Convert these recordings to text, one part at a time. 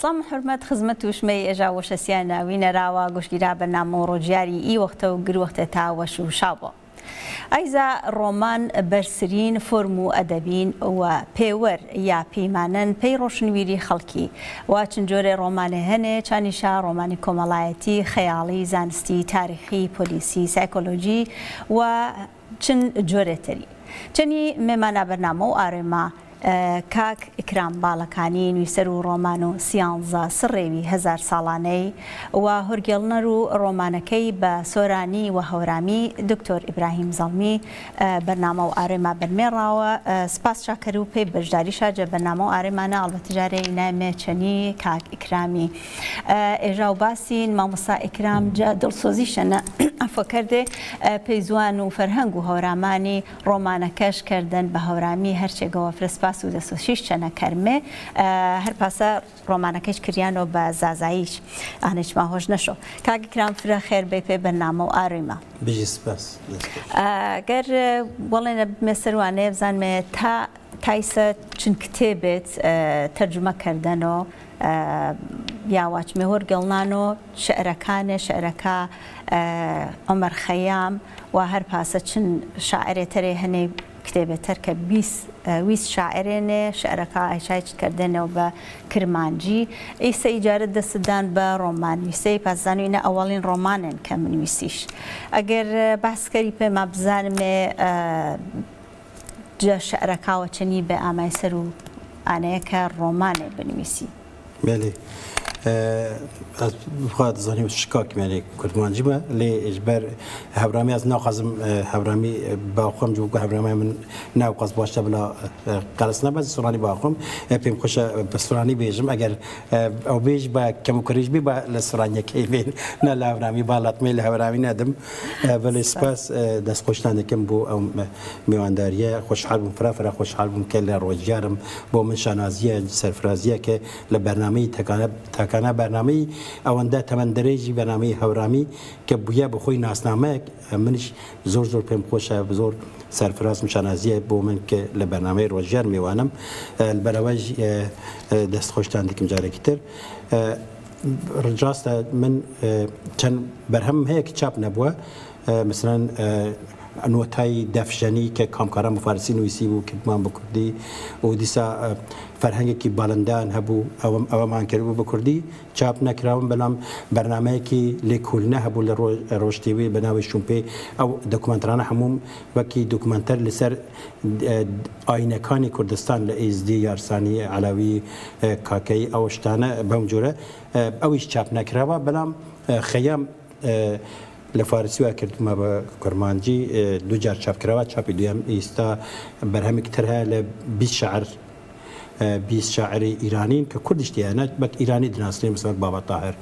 سلام حرمت خدمت وشمی اجاوش سیانا وینراوا گوشگیرا برنامه روجیاری ای وقت و گر وقت تاوش و شابه. ایزا رومان برسرین فرمو ادبین و پیور یا پیمانن پی روشنویری خلکی و چنجور رومان هنه چانیشا رومان کمالایتی خیالی زانستی تاریخی پلیسی سایکولوژی و چن جوره تری چنی ممانا برنامه و آرما کاک ئیکرام باڵەکانی نووسەر و ڕۆمان و سیانزە سڕێوی هەزار ساڵانەی و هورگێڵنەر و ڕۆمانەکەی بە سۆرانی و هەورامی دکتۆر ئیبراهیم زەڵمی بەرنامە و ئارێما بەرمێڕاوە سپاس چاکەر و پێی بەشداری شاجە بەرنامە و ئارێمانە ئەڵبەتیجارەی نامێ چەنی کاک ئیکرامی ئێژا و باسین مامۆستا ئیکرام جا دڵسۆزیشەنە ئەفۆکەردێ پێی زوان و فەرهەنگ و هەورامانی ڕۆمانەکەش کردن بە هەورامی هەرچێگەوە فرسپاس و دەسۆشیش چەنە کەرمێ هەر پاسە ڕۆمانەکەیش کریانەوە بە زازاییش ئانێچما هۆش نەشۆ کاکی کرام فرە خێر بێ پێ بەرنامە و ئارێمە بژی سپاس گەر وەڵێنە بمێسەروانێ بزانمێ تایسە چن کتێبێت تەرجمە کردنەوە یاواچمێ هۆرگەڵنانۆ شعرەکانێ شعرەکە عومەر خەیام و هەر پاسە چن شاعرێتەرێ هەنێ کتێبێتەر کە ویست شاعرێنێ شعرەکە ئایشایچ کردنەوە بە کرمانجی ئیسە ئیجارەت دەستدان بە ڕۆمان نووسەی پاسزانوینە ئەوەڵین ڕۆمانن کە منویسیش ئەگەر باسکەری پێما بزانمێ جە شعرەکەوە چەنی بە ئامایسەر و ئانەیە کە ڕۆمانێ بنویسی بله بخواد زنی شکاک می‌کنه کردمانجی ما لی اجبار هبرامی از ناقصم هبرامی با خودم جو که هبرامی من ناقص باشه بلا قرص نبود سرانی با خودم پیم خوش بسرانی بیشم اگر او بیش با کم کریش بی با لسرانی کی بین نه هبرامی بالات میل هبرامی ندم ولی سپاس دست خوشتنه کم بو میوانداریه خوشحال بم فرافر خوشحال بم کل روزگارم با من شنازیه سرفرازیه که لبرنامه تکانه برنامه ئەوەندە تەمەندەرێژی بەنامەی هەورامی کە بووە بەخۆی ناسنامەیەک منیش زۆر پێم خۆشە زۆر سەرفراز شانازیە بۆ من کە لە بەرنامەی ڕۆژگار میوانم بەرەوەش دەستخۆشتان دیکەم جارێکی تر ڕاستە من چەند بەرهەم هەیە کە چاپ نەبووە مثلا نوتای دفشنی که کامکاران مفارسی نویسی بو کتمان بکردی و دیسا فرهنگی بالندان هبو او مان کرد بو بکردی چاپ نکراون بلام برنامه کی لیکولنه هبو لروج تیوی بناوی شومپی او دکومنترانه هموم وکی دکومنتر لسر آینکانی کردستان لازدی یارسانی علاوی کاکی اوشتانه بمجوره اویش چاپ نکراوه بلام خیام لفارسی و کردم با کرمانجی دو جار چاپ کردم چاپی دویم ایستا برهمی کتره ل 20 شاعر ایرانی که کردش دیانه بک ایرانی دناسلی مثل بابا طاهر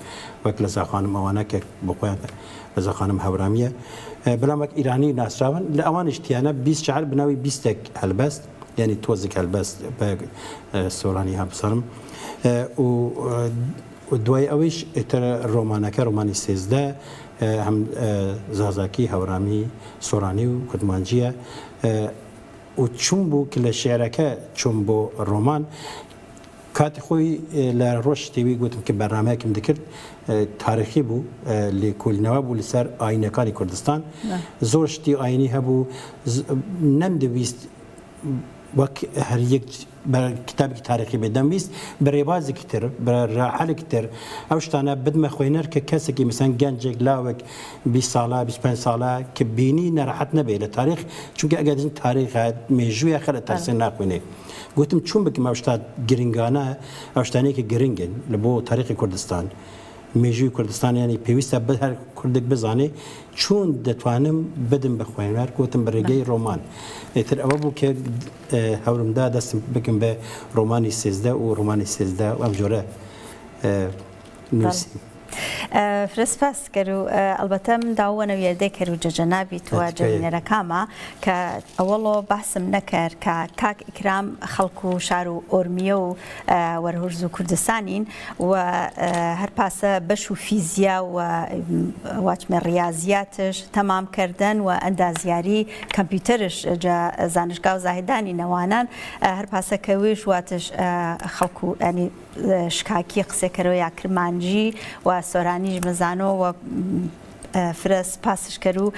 وک لزا خانم آوانه که بقویان لزا خانم هورامیه بلا بک ایرانی ناسراون لآوانش دیانه 20 شاعر بناوی 20 هلبست یعنی توزک هلبست به سورانی هم بسرم و دوای اویش اتر رومانه که رومانی 13 هم زازاکی هورامی سورانی و کدمانجیه و چون بو که لشعرکه چون بو رومان کاتی خوی لروش تیوی گوتم که برنامه کم دکرد تاریخی بو لکولنوا بو لسر آینکانی کردستان زورشتی آینی هبو نمدویست وک هر یک بر کتاب تاریخی بدم ویست برای باز کتر برای راحل کتر اوشتانه بدم خوینر که کسی که مثلا گنجک لاوک 20 ساله 25 ساله که بینی نراحت نبی لتاریخ چون که اگر این تاریخ میجوی خیلی ترسین نخوینه گفتم چون بگم اوشتاد گرینگانه اوشتانی که گرینگن لبو تاریخ کردستان میجوی کردستان یعنی پیوسته به هر کردک بزنه چون دتوانم بدم بخوینر گفتم برای رومان تر اول بو که هورم دست بگم به رومانی 13 و رومانی 13 و امجوره نویسی فرسپاس کرو البته من داوانه ویرده کرو جنابی تو جنینه کاما که اولو بحثم نکر که کاک اکرام خلکو شارو اورمیو ورهرزو کردستانین و هر پاسه بشو فیزیا و واجم ریاضیاتش تمام کردن و اندازیاری کامپیوترش جا زانشگاه زاهدانی نوانان هر پاسه کویش واتش خلکو یعنی شکاکی قسە کەرەوە یا کرمانجی و سۆرانیش مەزانۆ و فرس پاسش کرو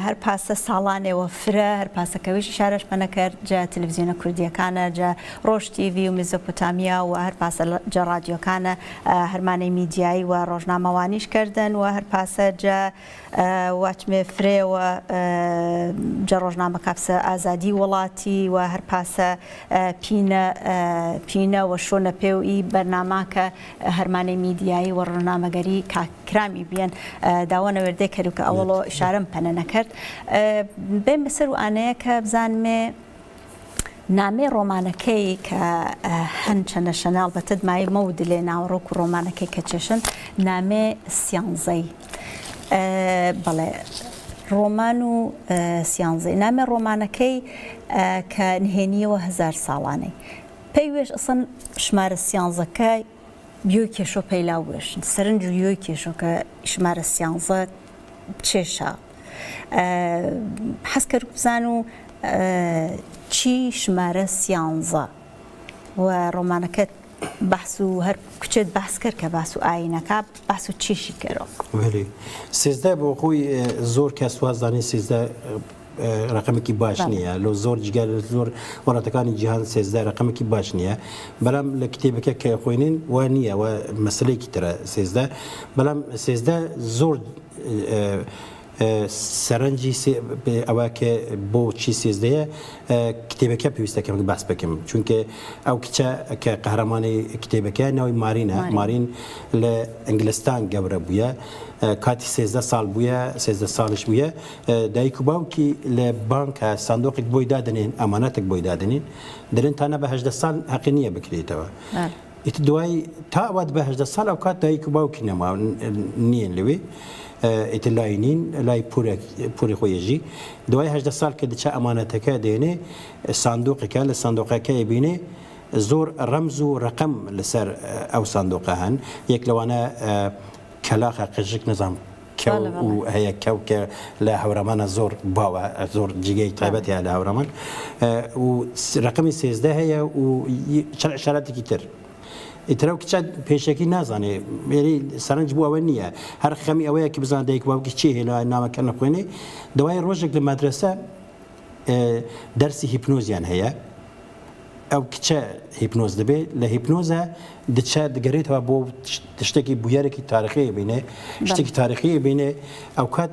هر پاس سالانه و فره هر پاس کویش شارش پنکر جا تلویزیون کردیه کانه جا روش تیوی و مزوپوتامیا و هر پاس جا رادیو کانه هر معنی میدیایی و روزنامه وانیش کردن و هر پاس جا واچم فره و جا روزنامه کابس آزادی ولاتی و هر پاس پینه و شونه پیوی برنامه که هر معنی میدیایی و روزنامه گری کرامی بیان داوانه ورده کردو که اولو اشاره پنه نکرد بین بسر و آنه که بزنمه نامه رومانکی که هنچنه شنه البته دمایی مودلی ناوروک رومانکی که چشن نامه سیانزی بله رومانو سیانزی نامه رومانکی که نهینی و 1000 سالانه پیوش اصلا شمار سیانزکی بیو کشو پیلاوش سرنج بیو کشو که شمار سیانزه چشا حس کرد بزنو چی شمار سیانزه و رومانکت بحثو هر کچت بحث کرد که بحثو آینه که بحثو چیشی کرد ولی سیزده با خوی زور کس وزدانی سیزده رقمی کی باش نیه لو زور جگر زور وراتکانی جهان سیزده رقمی کی باش نیه بلام لکتیبه که خوینین و نیه و مسئله کی ترى سیزده بلام سیزده زور سرنجی اوه که بو چی سیزده کتیبه که پیوسته که بحث بکم چون که او که قهرمانی کتیبه که نوی مارین لانگلستان گوره بویه کاتی 13 سال بویه 13 سالش بویه دایکو باو کی لبانک صندوق بوی دادنین امانتک بوی دادنین درین تانه به 18 سال حقینیه بکریتوا ایت دوای تا اود به 18 سال اوقات دایکو باو کی نما نین لوی ایت لاینین لای پوری خویجی دوای 18 سال که دچه امانتک دینه صندوق که لصندوق که بینه زور رمز و رقم لسر او صندوقه هن یک لوانه کلاخ قشک نظام كو وهي كو لا هورمان زور باوا زور جيجي طيبتي على هورمان ورقم 13 هي وشرعات كتير اتراو كتشاد بيشكي نازاني يعني سرنج بو اونيه هر خمي اويا كي بزان دايك باو كتشي لا نام كان خويني دواي روجك للمدرسه درس هيبنوز يعني هي او كتشا هيبنوز دبي لهيبنوزا دتشا دقريتها بو تشتكي بوياركي تاريخيه بينه اشتكي تاريخيه بينه اوقات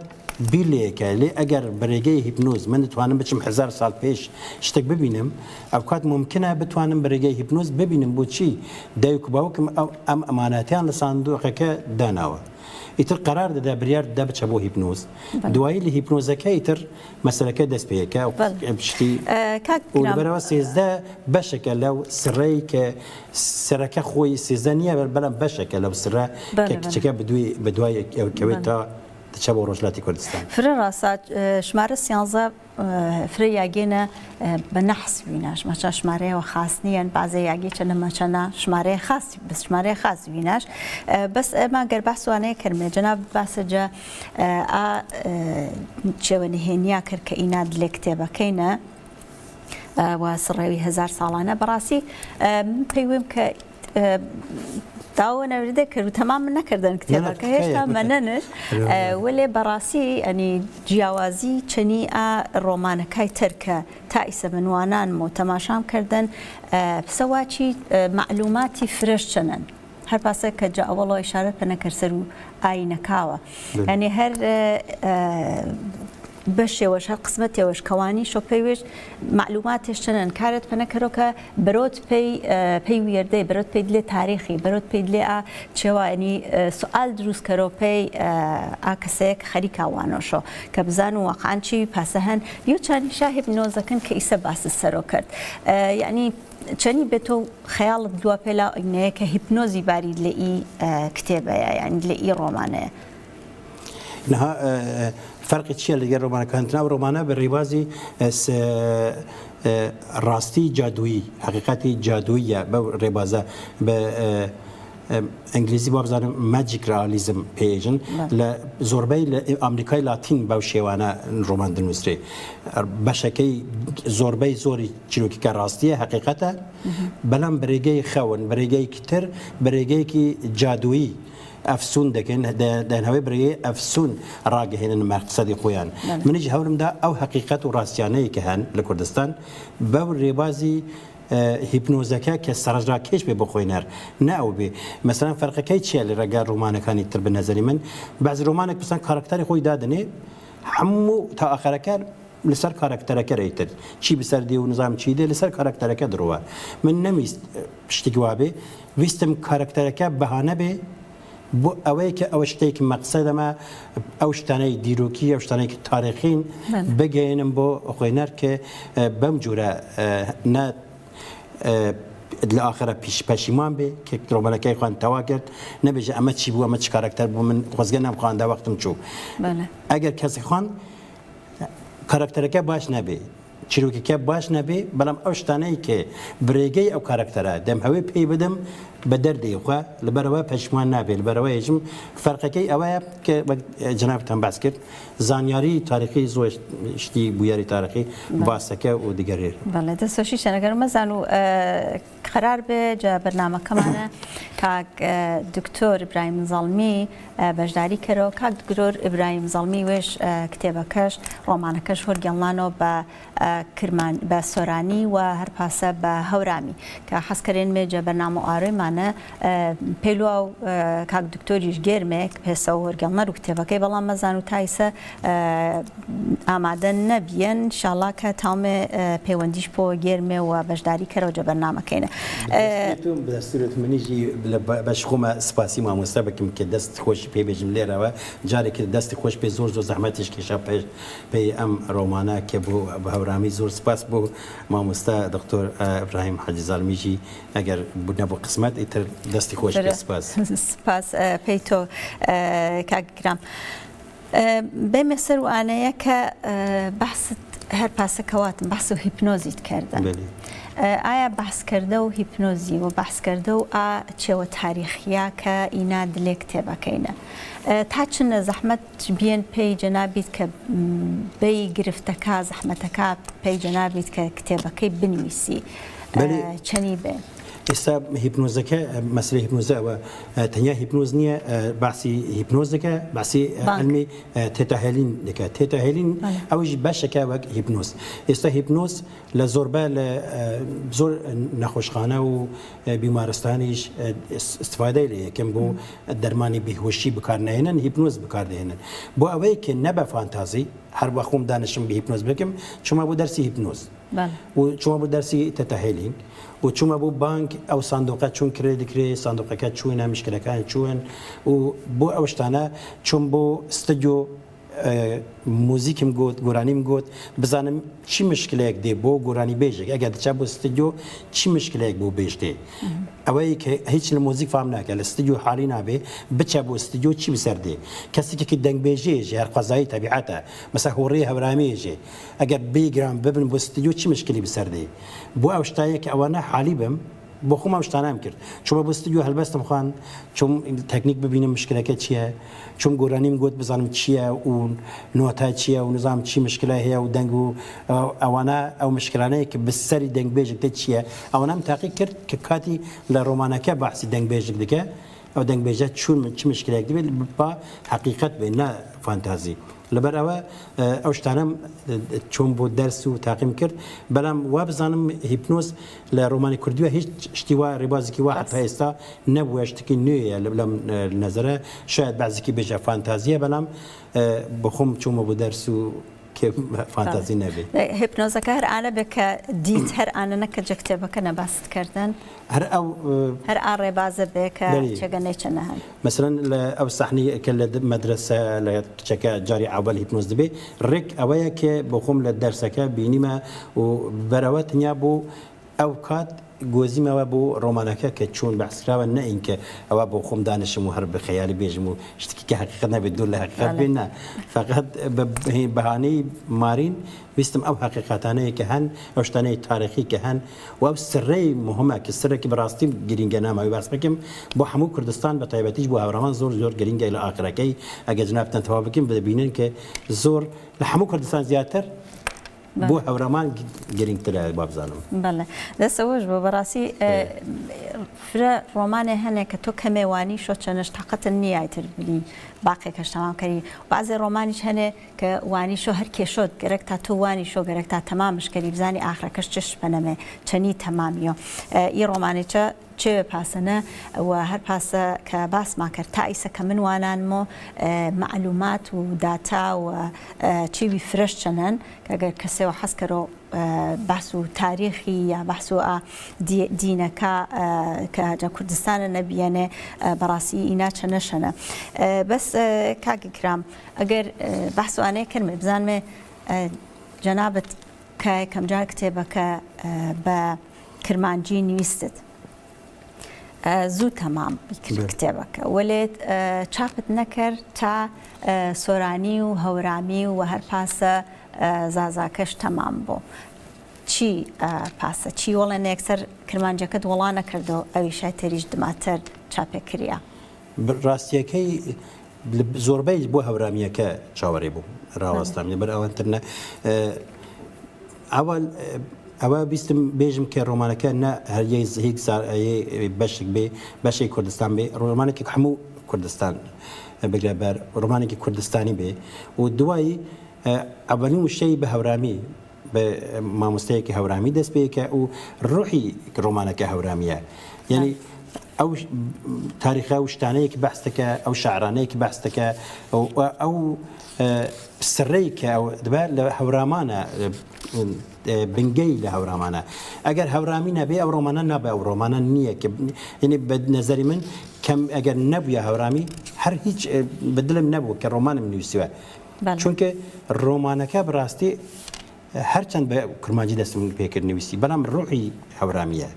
بیلیه لی اگر برگه هیپنوز من توانم بچم 1000 سال پیش اشتک ببینم اوقات ممکنه بتوانم برگه هیپنوز ببینم بو چی دایک باوکم ام اماناتیان لصندوق که داناوه ایتر قرار ده بریار ده بچه بو هیپنوز دوایی لی هیپنوزه که ایتر مسئله که دست بیه که بشتی و برای سیزده بشکل لو سری که سرکه خوی سیزده نیه بلن بشکل لو سره که چکه بدوی کویت تا تشابه رجلاتي كردستان. فري راسات شمارة سيانزا فري ياجينا بنحس بيناش ما شمارة وخاصنيا بعضي ياجي كنا ما كنا شمارة خاص بس شمارة خاص بيناش بس ما قر بحثوا عنه كلمة جناب بحث جا شواني هنيا كركائنات الكتابة كينا وصروي 1000 سالانة براسي بيوم ك داونا ورده کرد تمام نکردن کتابه که هیچ مننش ولی براسی یعنی جیاوازی چنی رومانکای ترک تایس بنوانان متماشام کردن بسواچی معلوماتی فرش چنن هر پاسه که جا اولو اشاره پنکر سرو آینه کاوه یعنی هر بەشێوەش هەر قسمەتێوەش کەوانی شۆ پێوێش معلوماتێش چەنەن کارت پەنەکەرۆکە بەرۆت پێی وێردەی بەرۆت پێی لێ تاریخی بەرۆت پێی لێ چێوانی سوال دروستکەرۆ پێی ئاکەسەیەک خەریکاوانۆشۆ کە بزان و واقعانچی پاسە هەن یوچانی شاهب نۆزەکەن کە ئیسە باسی سەرۆ کرد یعنی چەنی بێتۆ خەیاڵت دووە پێلا ئینەیە کە هیپنۆزی باری لە ئی کتێبەیە یعنی لە ئی ڕۆمانەیە نها فرقی چیە لەگەڵ ڕۆمانەکانتنا ڕۆمانە بە ڕێبازی ڕاستی جادویی حقیقەتی جادوویە بەو ڕێبازە بە ئەنگلیزی بۆ بزانم ماجیک ڕالیزم پێژن لە زۆربەی لە ئەمریکای لاتین بەو شێوانە ڕۆمان دنووسێ بەشەکەی زۆربەی زۆری چیرۆکیکە ڕاستیە حقیقەتە بەڵام بەرێگەی خەون بەرێگەی کتر بەرێگەیەکی جادویی ئەفسون دەکەن دەنهەوەی برێ ئەفسون ڕاگەهێنن مەقسەدی خۆیان منیش هەورمدا ئەو حقیقەت و ڕاستیانەیە کە هەن لە کوردستان بەو ڕێبازی هیپنۆزەکە کە سەرنجڕا کێش بێ بۆ خۆینەر ناو بێ مەسەلەن فەرقەکەی چیە لە ڕێگا ڕۆمانەکانی تر بە نەزەری من بەعزی ڕۆمانێک پرسان کارەکتەری خۆی دادنێ هەموو تا ئاخرەکە لەسەر کارەکتەرەکە ڕێیتر چی بەسەردی و نظام چی دێ لەسەر کارەکتەرەکە درۆوە من نەویست شتێکی وابێ ویستم کارەکتەرەکە بەهانە بێ بۆ ئەوەیە کە ئەوە شتێک مەقسەدەمە ئەو شتانەی دیرۆکی ئەو شتانێکی تاریخین بگەێنم بۆ خۆینەر کە بەم جورە لە ئاخرە پەشیمان بێ کە ڕۆمانەکەی خوان تەوا کرد نەبێژە ئەمە چی بوو ئەمە چ کارەکتەر بوو من خۆزگە نامخواندا وەختم چوو ئەگەر کەسی خوان کارەکتەرەکە باش نەبێ چیرۆکیکە باش نەبێ بەڵام ئەو شتانەی کە برێگەی ئەو کارەکتەرە دەم هەوێ پێی بدەم بە دەردەیخوا لەبەرەوە پەشمان نابێت لەبەرەوە هێژم فەرقەکەی ئەوەیە کە جنابتان باس کرد زانیاری تاریخی زۆر شتی بویاری تاریخی باسەکە و دیگەرێر بەڵێ دەستۆشی شەنەگەر مەزان و قرار بێ جا بەرنامەکەمانە کاک دکتۆر ئیبراهیم زەڵمی بەشداری کەرەوە کاک دکتۆر ئیبراهیم زەڵمی وێش کتێبەکەش ڕۆمانەکەش هۆرگەڵانەوە بە سۆرانی و هەر پاسە بە هەورامی کە حەزکەرێن مێجە بەرنامە ئارێمانە پێلووە و کاک دکتۆریش گێرمێک پێسە و هۆرگەڵنەر و کتێبەکەی بەڵام مەزان و تایسە ئامادە نەبیەن ئینشاڵڵا کە تاومێ پەیوەندیش بۆ گێرمێ و بەشداری کەرەوە جە بەرنامەکەینە بەدەستورت منیژی بەش خۆمە سپاسی مامۆستا بکەم کە دەست خۆشی پێبێژم لێرەوە جارێکی دەستی خۆش پێ زۆر زەحمەتیش کێشا پێی ئەم ڕۆمانە کە بۆ بە هەورامی زۆر سپاس بۆ مامۆستا دکتۆر ئیبراهیم حاجی زەڵمیژی ئەگەر بوونە بۆ قسمەت ئیتر دەستی خۆش پێ سپاس سپاس پێی تۆ کاکگرام بێمە سەر وانەیە کە بەحست هەر پاسەکەواتم بەحس و هیپنۆزیت کردن ئایا بەحسکردە و هیپنۆزی و بەحسکردە و چێوە تاریخیا کە ئینا دلێ کتێبەکەینە تا چنە زەحمەت بیان پێی جەنابیت کە بەی گرفتەکە زەحمەتەکە پێی جەنابیت کە کتێبەکەی بنویسی چەنی بێ ئێستا هیپنۆزەکە مەسلەی هیپنۆزەوە تەنیا هیپنۆز نییە باسی هیپنۆزەکە باسی علمی تێتاهێلین دەکات تێتاهێلین ئەوش باشەکە وەک هیپنۆز ئێستا هیپنۆز لە زۆربە لە زۆر نەخۆشخانە و بیمارستانیش استفادەی لە یەکەم بۆ دەرمانی بێهۆشی بکارنهێنن هیپنۆز بکاردێنن بۆ ئەوەیە کە نەبە فانتازی هەروە خۆم دانشم بە هیپنۆز بکەم چۆمە بۆ دەرسی هیپنۆز و چۆمە بۆ دەرسی تێتاهێلین و چوومە بۆ بانک ئەو ساندۆقە چون کرێ دەکرێ ساندۆقەکە چوونە مشکلەکان چوون و بۆ ئەو شتانە چۆن بۆ ستەدیۆ موزیکم گوت گۆرانیم گوت بزانم چی مشکلەیەک دێ بۆ گۆرانی بێژێک ئەگەر دەچا بۆ ستەدیۆ چی مشکلەیەک بۆ بێژ دێ ئەوەی کە هیچ لە مۆزیک فام ناکە لە ستەدیۆ حاڵی نابێ بچە بۆ ستەدیۆ چی بسەر دێ کەسێکی دەنگبێژێژ هەر قەزایی تەبیعەتە مەسا هۆڕێ هەورامێژێ ئەگەر بێگرام ببن بۆ ستەدیۆ چی مشکلی بسەر دێ بۆ ئەو شتایە کە ئەوانە حالی بم بۆ خۆمە شتانام کرد چۆمە بۆ ستەدیۆ هەلبەستم خوان چۆم تەکنیک ببینم مشکلەکە چییە چۆم گۆرانیم گوت بزانم چییە و نۆتا چییە و نظام چی مشکلە هەیە و دەنگ و ئەوانە ئەو مشکلانەیە کە بسەری دەنگبێژێکتە چییە ئەوانام تاقی کرد کە کاتی لە ڕۆمانەکە باسی دەنگبێژێک دەکە ئەو دەنگبێژە چون من چی مشکلەیەک دەبێت بە حقیقەت بێ نا فانتازی لەبەر ئەوە ئەو شتانم چۆن بۆ دەرس و تاقیم کرد بەڵام وا بزانم هیپنۆز لە ڕۆمانی کوردیوە هیچ شتی وا ڕێبازێکی وا هەتا ئێستا نەبووە شتێکی نوێیە لەم نەزەرە شاید بەعزێکی بێژە فانتازیە بەڵام بەخۆم چۆمە بۆ دەرس و کە فانتازی نەبێ هیپنۆزەکە هەر ئانە بێ کە دیت هەر ئانە کە جە کتێبەکە نەباستکردن هەر ئا ڕێبازە بێ کە چێگەنەی چەنە هەن مثلا لە ئەو سەحنی کە لە مەدرسە لە کچەکە جاری ئاول هیپنۆز دەبێ ڕێک ئەوەیە کە بۆ خۆم لە دەرسەکە بینیمە و بەرەوە تەنیا بۆ ئەو کات گۆزیمەوە بۆ ڕۆمانەکە کە چۆن بەحسراوە نەئین کە ئەوە بۆ خۆم دانشم و هەر بە خەیالی بێژم و شتێکی کە حقیقەت نەبێت دوور لە حقیقەت بێنە فقط بەهانەی مارین ویستم ئەو حقیقەتانەیە کە هەن ئەو شتانەی تاریخی کە هەن و ئەو سرەی مهمە کە سرێکی بەڕاستی گرینگە ناماوی باس بکەم بۆ هەموو کوردستان بە تایبەتیش بۆ هاوڕەمان زۆر گرینگە لە ئاخرەکەی ئەگە جنابتان تەواو بکەم دەبینن کە زۆر لە هەموو کوردستان زیاتر بۆ هەوڕەمان گرنگترە با بزانم بەڵێ دەستەوەش بۆ بەڕاستی فرە ڕۆمانێ هەنێک کە تۆ کەمێوانی شۆ چەنەش تاقەتن نییە ئایتر ببینی باقێکەش تەمامکەری بەعزێ ڕۆمانیش هەنێ کە وانی شۆ هەر کێشۆت گەرەک تا تۆ وانی شۆ گەرەک تا تەمامشکەری بزانی ئاخرەکەش چش بەنەمێ چەنی تەمامیۆ ئی ڕۆمانێکە چێوێ پاسەنە و هەر پاسە کە باسمان کرد تا ئیسە کە من وانانمۆ معلومات و داتا و چیوی فرەش چەنەن کە گەر کەسێەوە حەسکەرۆ بەحس و تاریخی یا بەحس و دینەکە کە جا کوردستانە نەبیێنێ بەڕاستی ئینا چەنەشەنە بەس کاگی کرام ئەگەر بەحسوانەیە کردمێ بزانمێ جەنابەت کە یەکەم جار کتێبەکە بە کرمانجی نوویستت زوو تەمام کتێبەکە وەلێت چاپت نەکرد تا سۆرانی و هەورامی و هەر پاسە زازاکەش تەمام بوو چی پاسە چی وەڵێن یەکسەر کرمانجەکەت وەڵا نەکردەوە ئەویشای تەریش دماتر چاپێکریا ڕاستیەکەی زۆربەی بۆ هەورامیەکە چاوەڕێ بوو ڕاوەستامی بەر ئەوەنترنە ئەوە بیستم بێژم کە ڕۆمانەکە نە هەریەک بەشێک بێ بەشێک کوردستان بێ ڕۆمانێکی هەموو کوردستان بگرە بەر ڕۆمانێکی کوردستانی بێ و دوایی ئەوەنی وشەی بە هەورامی بە مامۆستەیەکی هەورامی دەست پێکە و ڕۆحی ڕۆمانەکە هەورامیە یعنی ئەو تاریخە و شتانەیەکی بەحس دەکە ئەو شاعرانەیەکی بەحس دەکە ئەو سڕەی کە دەبێت لە هەورامانە بنگەی لە هەورامانە ئەگەر هەورامی نەبێ ئەو ڕۆمانە نابێ ئەو ڕۆمانە نییە کە یعنی بە نەزەری من کەم ئەگەر نەبووە هەورامی هەر هیچ بەدلم نەبوو کە ڕۆمانم نووسیوە چونکە ڕۆمانەکە بەڕاستی هەرچەند بە کورمانجی دەستم پێکرد نوویستی بەڵام ڕۆحی هەورامیە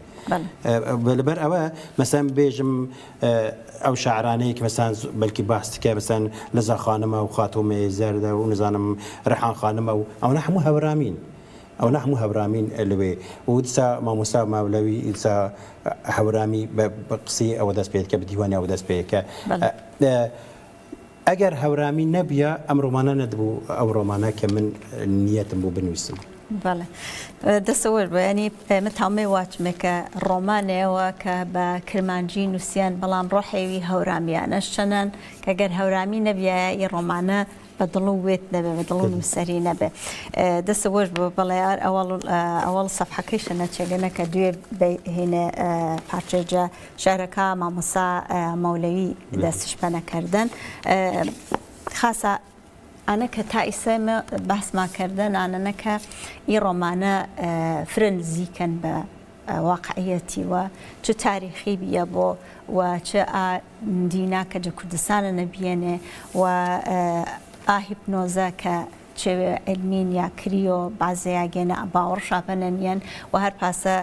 لەبەر ئەوە مەسەن بێژم ئەو شاعرانەیە کە مەسان بەلکی باستکە مەسەن لەزا خانمە و خاتۆمێ زەردە و نزانم ڕەحان خانمە و ئەوە هەموو هەورامین ئەو هەموو هەورامین لەوێ و دیسا مامۆستا ماولەوی ئیسا هەورامی بە قسەی ئەوە دەست پێکە بە دیوانی ئەوە دەست پێکە ئەگەر هەورامی نەبیە ئەم ڕۆمانە نەدەبوو ئەو ڕۆمانە کە من نیەتم بوو بنووسم بەڵێ دەستەوەش بەینی ئێمە تاومێ واچمێکە ڕۆمانەوە کە بە کرمانجی نووسیان بەڵام ڕۆحێوی هەورامیانەش چەنەن کە گەر هەورامی نەبیایە ئی ڕۆمانە بە دڵ و وێت نەبێ بە دڵ و نووسەری نەبێ دەستەوەش بۆ بەڵێار ئەوەڵ سەفحەکەیشە نەچێگەنەکە دوێ هینێ پارچێجە شارەکە مامۆسا مەولەوی دەستش پە نەکردن خاصە ئەنە کە تا ئیسەمە باسماکردن ئانەنەکە ئی ڕۆمانە فرە نزیکەن بە واقعەتی وە چ تاریخی بیە بۆ و چ دینا کە جە کوردستانە نەبیێنێ و ئاهیپنۆزە کە چێوێ ئەلمین یا کریۆ بازەیاگەنە باوەڕشاپەنەنیەن و هەر پاسە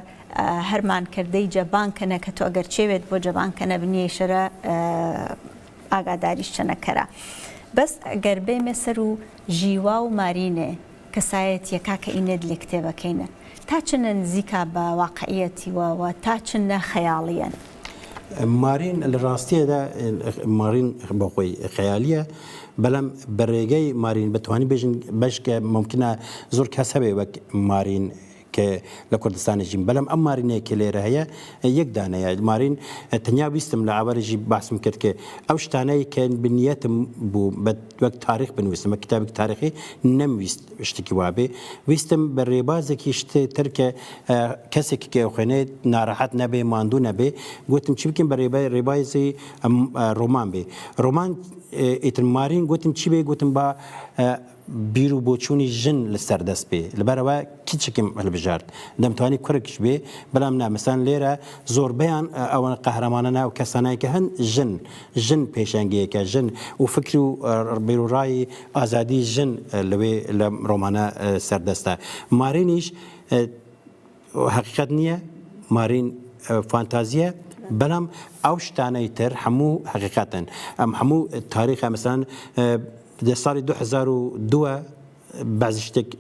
هەرمان کردەی جەبانکەنە کە تۆ ئەگەر چێوێت بۆ جەبانکەنە بنیە شەرە ئاگاداریش چەنەکەرە بەس ئەگەر بێمە سەر و ژیوا و مارینێ کەسایەت یەکا کە ئینێت لێ کتێبەکەینە تا چنە نزیکا بە واقعیەتی وە تا چنە خەیاڵیەن مارین لە ڕاستیەدا مارین بۆ خۆی خەیالیە بەڵام بەڕێگەی مارین بتوانانی بێژن بەشکە ممکنە زۆر کەس هەبێ وەک مارین کە لە کوردستانێژین بەڵام ئەم مارینەیە کە لێرە هەیە یەک دانەیە مارین تەنیا ویستم لە ئاوارێژی باسم کرد کە ئەو شتانەی کە بنیەتم بوو وەک تاریخ بنووسم وە کتابێک تاریخی نەمویست شتێکی وابێ ویستم بە ڕێبازێکی شتێتر کە کەسێکی کە خوێنێت ناڕەحەت نەبێ ماندوو نەبێ گوتم چی بکەین بە ڕێبازی ڕۆمان بێ ڕۆمان ئیتر مارین گوتم چی بێ گوتم بە بیرو بۆچوونی ژن لەسەر دەست بێ لەبەرەوە کیچێکم هەڵبژارد دەمتوانی کوڕێکش بێ بەڵام نامەسان لێرە زۆربیان ئەوە قەهرەمانە و کەسانایکە هەن ژن پێشەنگەیەکە ژن و فکری و بیرروڕایی ئازادی ژن لەوێ لە ڕۆمانە سەردەستە مارینیش حقیقت نییە مارین فانتازیە بەڵام ئەو شتانەی تر هەموو حقیقەتن ئەم هەموو تاریخە مەسەن ساڵی 2002 بعضی شتێک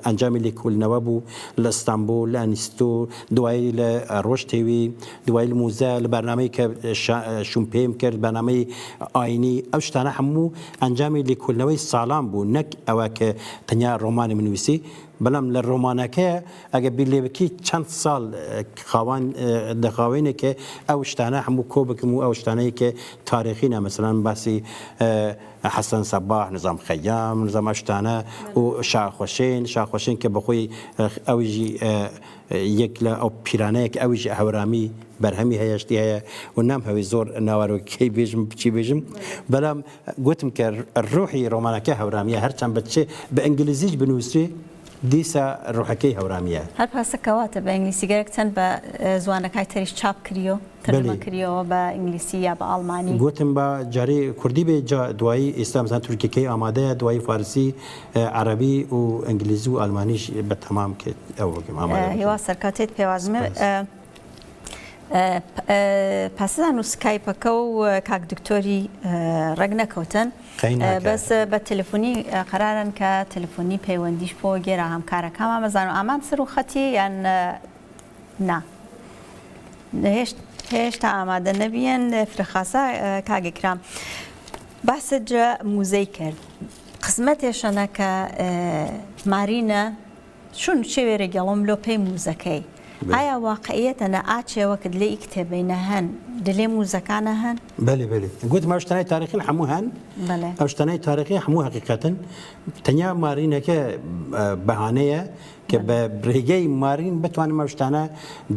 ئەنجامی لێکۆڵینەوە بوو لە ئەستانبول لە ئەنیستۆ دوایی لە ڕۆژتێوی دوایی لە موزە لە بەرنامەی کە شوم پێم کرد بەنامەی ئاینی ئەو شتانە هەموو ئەنجامی لێکۆڵینەوەی ساڵان بوو نەک ئەوە کە تەنیا ڕۆمانی منویسی بەڵام لە ڕۆمانەکەیە ئەگە بیر لێ بکەی چەند ساڵ خاوان دەخاوێنێ کە ئەو شتانە هەموو کۆ بکەم و ئەو شتانەیە کە تاریخینە مەسەلەن باسی حەسەن سەباح نظام خەیام نظام شتانە و شاخۆشین کە بەخۆی ئەویژی یەک لە ئەو پیرانەیەک ئەویژی هەورامی بەرهەمی هەیەشتی هەیە و نام هەوی زۆر ناوارۆکەی بێژم بچی بێژم بەڵام گوتم کە ڕۆحی ڕۆمانەکە هەورامیە هەرچەند بچێ بە ئەنگلیزیش بنووسێ دیسە ڕۆحەکەی هەورامیە هەر پاسەکەواتە بە ئینگلیسی گەرەک چەند بە زوانەکەی تریش چاپ کریۆ ترجمە کریەوە بە ئینگلیسی یا بە ئەڵمانی گوتم بە جاری کوردی بێ دوایی ئێستا مەسەن تورکیەکەی ئامادەیە دوایی فارسی عەرەبی و ئەنگلیزی و ئەڵمانیش بە تەمام کرد ئەو هیوا سەرکاتێت پێوازمە پاسدان و سکایپەکە و کاک دکتۆری ڕێک نەکەوتن بەس بە تەلەفۆنی قەرارن کە تەلەفۆنی پەیوەندیش بۆ گێرە هەمکارەکەمان مەزان و ئامان سەر و خەتی یان نا هێشتا ئامادە نەبیەن فرەخاسا کاگەکرام باسەجە موزەی کرد قسمەتێشەنە کە مارینە چون شێوێرە گەڵۆم لۆ پێی موزەکەی ئایا واقعیەتەنە ئاچێوەکت لێ کتێبینە هەن دلێ موزەکانە هەن؟ بەێ بێ گوت ماشتانای تاریخین هەموو هەن ئەو شتانەی تاریخی هەموو حقیقەتن تەنیا مارینەکە بەهانەیە کە بە برێگەی مارین بتوانم ئەو شتانە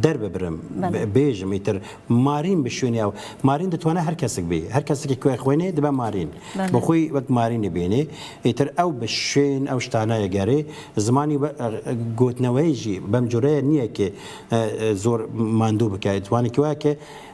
دەرببرم بێژم ئیتر مارین بشوێنی ئەو مارین دەتوانە هەر کەسێک بێ هەر کەسێکی کوێ خوێنێ دەبە مارین بەخۆی وەک مارینە بێنێ ئیتر ئەو بە شوێن ئەو شتانە یەگەرێ زمانی گوتنەوەیژی بەم جۆرەیە نییە کە زۆر ماندوو بکات توانێکی وایە کە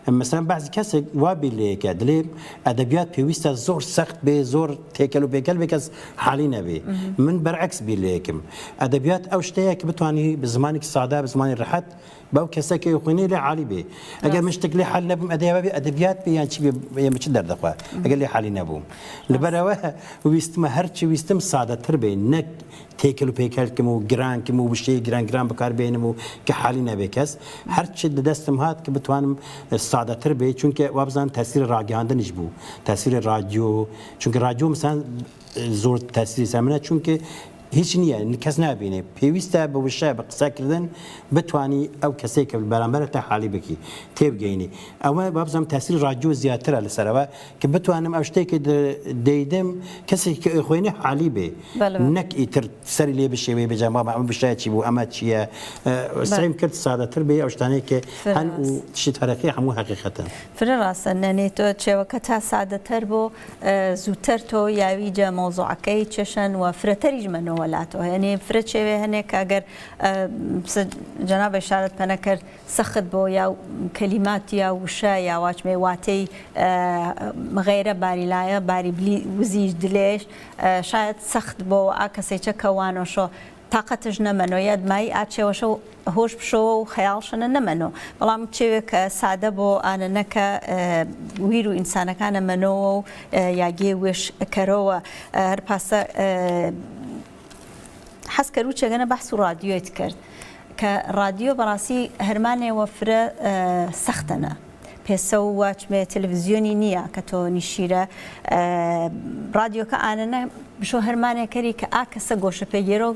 مثلا بعضی کەسێک وابی لەیەکە دلێ ئەدەبیات پێویستە زۆر سەخت بێ زۆر تێکەل و پێکەل بێ کەس حالی نەبێ من بەرعکس بی لەیەکم ئەدەبیات ئەو شتەیە کە بتوانی بە زمانێکی سادا بە زمانی ڕەحەت باو کەسێکی خوێنێ لێ عالی بێ ئەگەر من شتێک لێ حال نەبم ئەدەبێ ئەدەبیات بێ یان چی بێ چ دەردەخوا ئەگەر لێ حالی نەبووم لەبەرەوە ویستمە هەرچی ویستم سادەتر بێ نەک تێکەل و پێکەلکم و گرانکم و بشتەی گران بەکاربێنم و کە حالی نەبێ کەس هەرچی دەدەستم هات کە بتوانم سادەتر بێ چونکە وابزان تەسیری ڕاگەاندنیش بوو تەسیری رادیۆ چونکە رادیۆ مثلا زۆر تەسیری سەمنە چونکە هیچ نییە کەس نابینێ پێویستە بە وشە بە قسەکردن بتانی ئەو کەسێک کە بەرامبەر تا حالی بکی تێبگەینی ئەوە بابزانم تاثیر رادیۆ زیاترە لەسەرەوە کە بتوانم ئەو شتێکی دەیدەم کەسێکی خۆینە حالی بێ نەک ئیتر سەری لێ بشێوێ بەجام ئەمە بشایکی بوو ئەمە چییە سعیم کرد سادەتر بێ ئەو شتانەیە کە هەن و تشی تەرەقی هەموو حقیقەتە فرە ڕاستە نەنێتۆ چێوەکە تا سادەتر بۆ زووتر تۆ یاویجە مۆزوعەکەی چێشن و فرەتەریش منەوە وەلاتەوە هەنێ فرە چێوێ هەنێک ئەگەر جەناب ئیشارەت پێ نەکرد سەخت بۆ یا کەلیمات یا وشە یا واچمێ واتەی غەیرە باریلایە باری وزیش دلێش شاید سەخت بۆ ئا کەسێکە کەوانۆشۆ تااقەتش نەمەنۆ یادمایی ئاچێوەشە و هۆش بشەوە و خەیاڵشەنە نەمەنۆ بەڵام چێوێک کە سادە بۆ ئانەنەکە ویر و ئینسانەکانە منەوە و یاگێ وێش کەرەوە هەر پاسە حەسکەر و چێگەنە بەحس و ڕادیۆیت کرد کە ڕادیۆ بەڕاستی هەرمانێوە فرە سەختەنە پێسە و واچمێ تەلەڤیزیۆنی نییە کە تۆ نیشیرە ڕادیۆکە ئانەنە بشۆ هەرمانێکەری کە ئا کەسە گۆشە پێگێرە و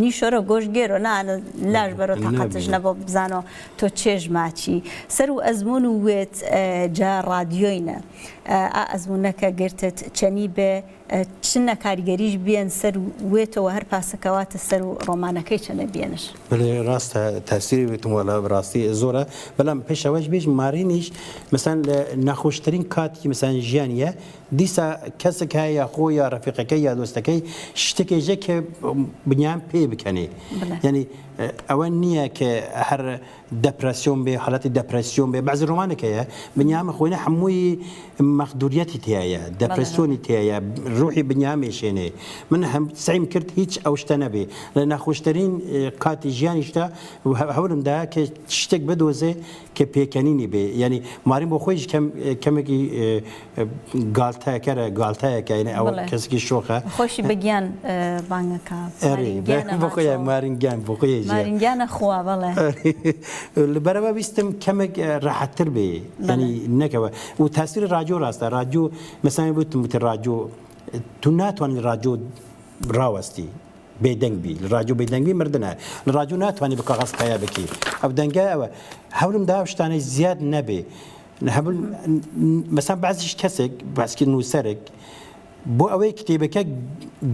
نیشۆرە گۆشتگێرە نانە لاش بەرەوە تاقەتش نەبۆ بزانەوە تۆ چێژ ماچی سەر و ئەزمون و وێت جا ڕادیۆینە ئا ئەزمونەکە گرتت چەنی بێ چنە کاریگەریش بێن سەر وێتەوە هەر پاسەکەواتە سەر و ڕۆمانەکەی چەنە بێنش ڕاستە تاسیری وێتمەوە لە ڕاستی زۆرە بەڵام پێشەوەش بێژ مارینیش مثلا ناخۆشترین کاتی مثلا ژیانیە دیسا کەسێک هەیە خۆ یا ڕەفیقەکەی یا راوستەکەی شتێکێژە کە بنیان پێ بکەنێ یعنی ئەوە نییە کە هەر دەپرسیۆن بێ حالەتی دەپرسیۆن بێ بەعزی ڕۆمانێکەیە بنیامە خۆینە هەمووی مەخدوریەتی تایە دەپرسیۆنی تایە ڕوحی بنیامێشێنێ من هەم سعیم کرد هیچ ئەو شتە نەبێ لە ناخۆشترین کاتی ژیانیشتا هەولمدا کە شتێک بدۆزێ کە پێکەنینی بێ ینی مارین بۆ خۆیش کەمێکی گالتایەکە ئەوە کەسکی شۆخە خۆشی بەگیان بانگەکە بۆخۆی مارینگیان بۆ خۆی مارینگیانە خوا بەڵێ لەبەرەوە ویستم کەمێک ڕاحەتتر بێ ینی نەکەوە و تاسیری ڕادیۆ ڕاستە ڕادیۆ مەسانی بوتم وتە ڕادیۆ تو ناتوانانی ڕادیۆ ڕاوەستی بێدەنگ بی لە ڕادیۆ بێدەنگی مردنە لە ڕادیۆ ناتوانانی بە کاغەز قەیا بکی ئەو دەنگە ئەوە هەولم دا شتانەی زیاد نەبێ مەسان بەعزیش کەسێک باسکی نووسەرێک بۆ ئەوەی کتێبەکە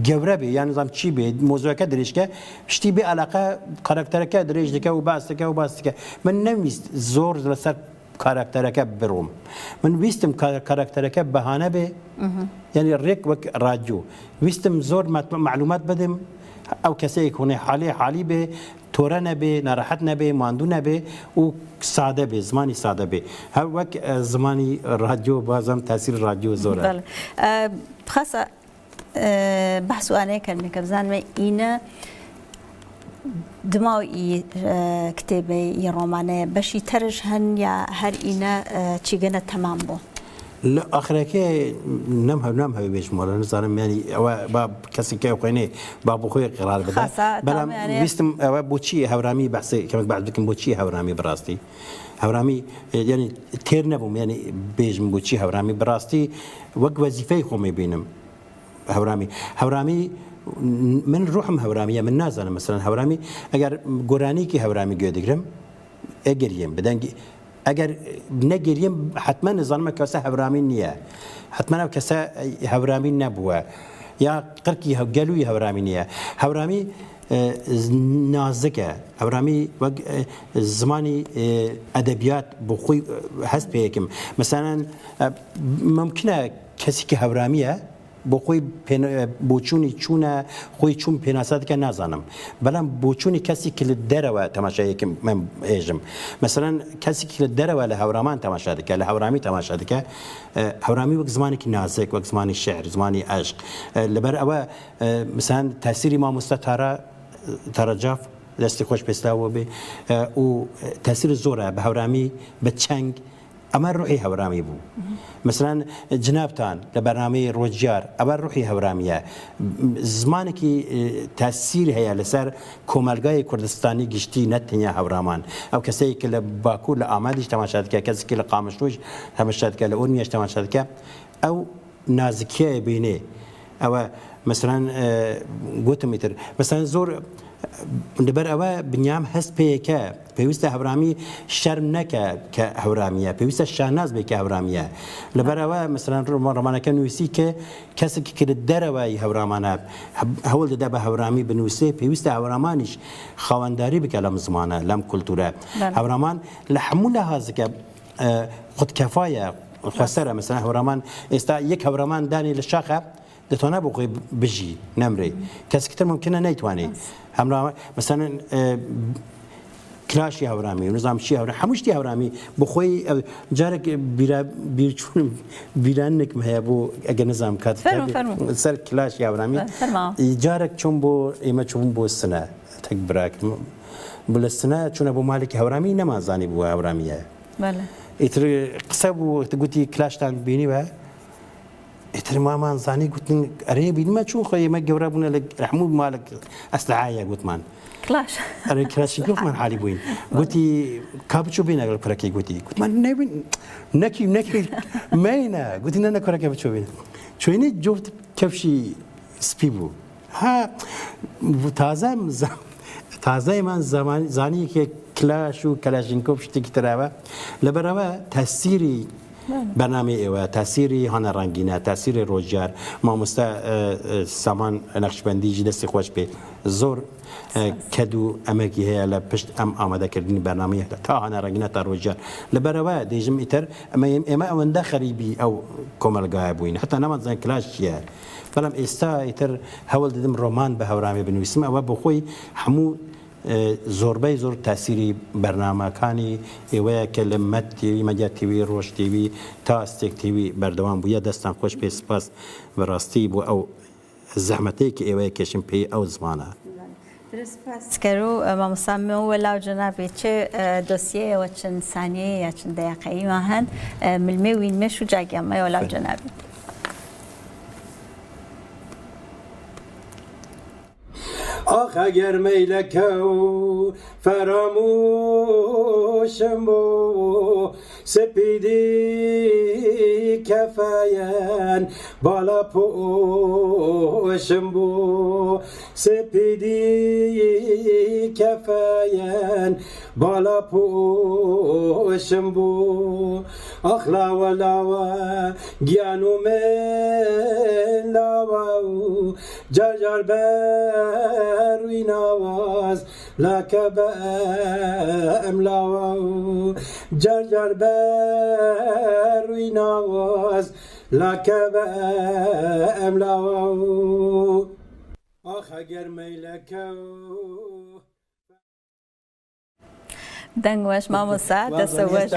گەورە بێ یان نظام چی بێت مۆزوعەکە درێژکە شتی بێ علاقە کاراکتەرەکە درێژ دەکە و باستەکە من نەویست زۆر لەسەر کاراکتەرەکە بڕۆم من ویستم کاراکتەرەکە بەهانە بێ یعنی ڕێک وەک ڕادیۆ ویستم زۆر معلومات بدەم ئەو کەسەیەک هوێ حالی بێ تۆرە نەبێ ناڕەحەت نەبێ ماندوو نەبێ و سادە بێ زمانی سادە بێ هەر وەک زمانی ڕادیۆ بازم تاسیر ڕادیۆ زۆرە خاصە بەحسوانەیە کەرمێ کە بزانمە ئینە دماوی کتێبەی ڕۆمانەیە بەشی تەرش هەن یا هەر ئینە چیگەنە تەمام بوو لە ئاخرەکە نەم هەوێ بێژمەوە نزانم ینی ئەوە با کەسی کە خوێنێ با بۆ خۆی قرار بدە بەڵام ویستم ئەوە بۆچی هەورامی بەحسی کەمێک بعد بکەم بۆچی هەورامی بڕاستی هەورامی ینی تێر نەبووم ینی بێژم بۆچی هەورامی بڕاستی وەک وەزیفەی خۆمی بینم هەورامی من ڕوحم هەورامیە من نازانم مەسەلەن هەورامی ئەگەر گۆرانێکی هەورامی گوێ دەگرم ئەگەریم بدەنگی ئەگەر نەگەریم حتمما نزانمە کەسە هەورامی نییە حتمما ئەو کەسە هەورامی نەبووە یا قڕکی گەلووی هەورامی نییە هەورامی نازکە هەورامی وەک زمانی ئەدەبیات بۆ خۆی هەست پێیەکم مەسەلەن ممکنە کەسی کە هەورامیە بۆ خۆی بۆچوونی چوونە خۆی چوون پێناساتەکە نازانم بەڵام بۆچوونی کەسی کە لە دەرەوە تەماشایەکەم من ئێژم مەسەلەن کەسێک لە دەرەوە لە هەورامان تەماشا دەکە لە هەورامی تەماشا دەکە هەورامی وەک زمانێکی نازک وەک زمانی شێعر زمانی عەشق لەبەر ئەوە مەسەلەن تاسیری مامۆستا تارەجاف دەستی خۆش پێستاوە بێ و تاسیر زۆرە بە هەورامی بە چەنگ ئەمە ڕوحی هەورامی بوو مەسەلەن جنابتان لە بەرنامەی ڕۆژجار ئەوە ڕوحی هەورامە زمانێکی تاسیر هەیە لەسەر کۆمەلگای کوردستانی گشتی نەتەنیا هەورامان ئەو کەسەی کە لە باکوور لە ئامادیش تەماشا دەکە کەسێکی لە قامشلۆژ تەماشا دەکە لە ئۆرمیەش تەماشا دەکە ئەو نازکیە بینێ ئەوە مەسەلەن گوتم ئیتر مەسەلەن زۆر لەبەر ئەوە بنیام هەست پێیەکە پێویستە هەورامی شەرم نەکە کە هەورامیە پێویستە شاناز بێ کە هەورامیە لەبەرەوە مەسەلەن ڕۆمانەکە نووسی کە کەسێکی کرد دەرەوەی هەورامانە هەوڵ دەدا بە هەورامی بنووسێ پێویستە هەورامانیش خاوەنداری بکە لەم زمانە لەم کولتورە هەورامان لە هەموو لەهازەکە خودکەفایە خۆسەرە مەسەلەن هەورامان ئێستا یەک هەورامان دانی لە شاخە دەتوانە بۆ خۆی بژی نەمرێ کەسێکتر ممکنە نەیتوانێت هەمراوە مەسەلەن کراشی هەورامی و نظامشی هەورامی هەمووشتی هەورامی بۆ خۆی جارێک بیرچوونم بیرانێکم هەیە بۆ ئەگەر نەزانم کات سەر کلاشی هەورامی جارێک چۆن بۆ ئێمە چوون بۆ سنە تەک براکم بۆ لە سنە چوونە بۆ مالێکی هەورامی نەمازانی بووە هەورامیە ئیتر قسە بوو گوتی کلاشتان بینیوە ئیتر مامان زانی گوتن ئەرێ بینمە چوون خۆ ئێمە گەورە بوونە لە هەموو مالک ئەسلحایە گوتمان کلاش ئەرێ کلاشی گوتمان حالی بووین گوتی کابچوو بینە لەگەڵ کوڕەکەی گوتی گوتمان نەبین نەکی مەینە گوتی نە کوڕەکە بچوو بین چوینی جفت کەفشی سپی بوو ها تازەیمان زانیەکێ کلاش و کەلاشینکۆف شتێکی تراوە لەبەرەوە تاسیری برنامه ایوه تاثیری هانا رنگینه تاثیر روزگار ما سامان نقشبندی جی دستی خوش به زور کدو امکی هی لپشت آماده کردنی برنامه تا هانا رنگینه تا روزگار لبروا دیجم ایتر اما اونده خریبی او کمالگاه بوین حتی نماد زن کلاش چیه بلام استا ایتر حول دیدم رمان به هورامی بنویسم او بخوی همو زۆربەی زۆر تاسیری بەرنامەکانی ئێوەیە کە لە مەد تیوی مەدیا تیوی ڕۆژ تیوی تا ئەستێک تیوی بەردەوام بووە دەستان خۆش پێ سپاس بەڕاستی بۆ ئەو زەحمەتەیە کە ئێوەیە کێشم پێی ئەو زمانە سپاسکەرو مامۆستا وەلاو جەنابێت چ دۆسیەیەوە چەند سانیەیە یا چەند دەیاقەییمان هەن ملمێ وینمێش و جاگیانمە وەلاو جەنابێت آخ اگر میلکه و فراموشم بو سپیدی کفاین بالا پوشم بو سپیدی کفاین بالا پوشم بو آخ لاوا لاوا گیانو من لاوا جار جار روی نواز لکه بهم لاو جر جر روی نواز لکه بهم لاو آخ اگر میلکه دنگوش مامۆستا دەسەوەش